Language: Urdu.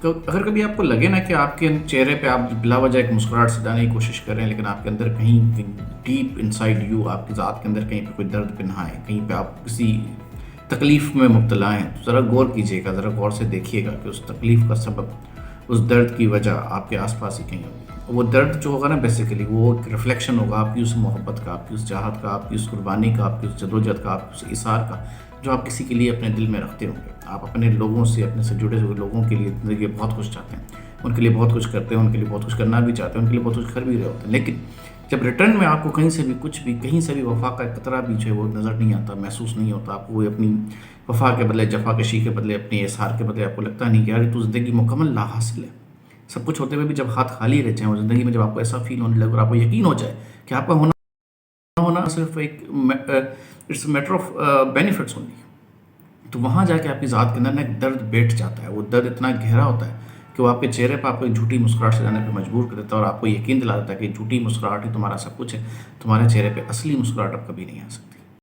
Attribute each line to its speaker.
Speaker 1: اگر کبھی آپ کو لگے نا کہ آپ کے چہرے پہ آپ بلا وجہ ایک مسکراہٹ سجانے کی کوشش کر رہے ہیں، لیکن آپ کے اندر کہیں ڈیپ انسائڈ یو، آپ کی ذات کے اندر کہیں پہ کوئی درد پنہا ہے، کہیں پہ آپ کسی تکلیف میں مبتلا ہیں، تو ذرا غور کیجیے گا، ذرا غور سے دیکھیے گا کہ اس تکلیف کا سبب، اس درد کی وجہ آپ کے آس پاس ہی کہیں ہوگی۔ وہ درد جو ہوگا نا بیسیکلی وہ ایک ریفلیکشن ہوگا آپ کی اس محبت کا، آپ کی اس چاہت کا، آپ کی اس قربانی کا، آپ کی اس جدوجہد کا، آپ کی اس اثار کا، جو آپ کسی کے لیے اپنے دل میں رکھتے ہوں گے۔ آپ اپنے لوگوں سے، اپنے سے جڑے ہوئے لوگوں کے لیے زندگی میں بہت کچھ چاہتے ہیں، ان کے لیے بہت کچھ کرتے ہیں، ان کے لیے بہت کچھ کرنا بھی چاہتے ہیں، ان کے لیے بہت کچھ کر بھی رہے ہوتے ہیں، لیکن جب ریٹرن میں آپ کو کہیں سے بھی کچھ بھی، کہیں سے بھی وفا کا قطرہ بھی جو ہے وہ نظر نہیں آتا، محسوس نہیں ہوتا، آپ کو وہ اپنی وفا کے بدلے، جفا کشی کے بدلے، اپنی اظہار کے بدلے آپ کو لگتا نہیں کہ یار یہ تو زندگی مکمل لا حاصل ہے۔ سب کچھ ہوتے ہوئے بھی جب ہاتھ خالی رہ جائیں، اور زندگی میں جب آپ کو ایسا فیل ہونے لگے اور آپ کو یقین ہو جائے کہ آپ کا ہونا صرف ایک it's matter of benefits only, تو وہاں جا کے آپ کی ذات کے اندر نا ایک درد بیٹھ جاتا ہے۔ وہ درد اتنا گہرا ہوتا ہے کہ وہ آپ کے چہرے پہ آپ کو ایک جھوٹی مسکراہٹ سے جانے پہ مجبور کر دیتا ہے، اور آپ کو یقین دلا دیتا ہے کہ جھوٹی مسکراہٹ ہی تمہارا سب کچھ ہے، تمہارے چہرے پہ اصلی مسکراہٹ اب کبھی نہیں آ سکتی۔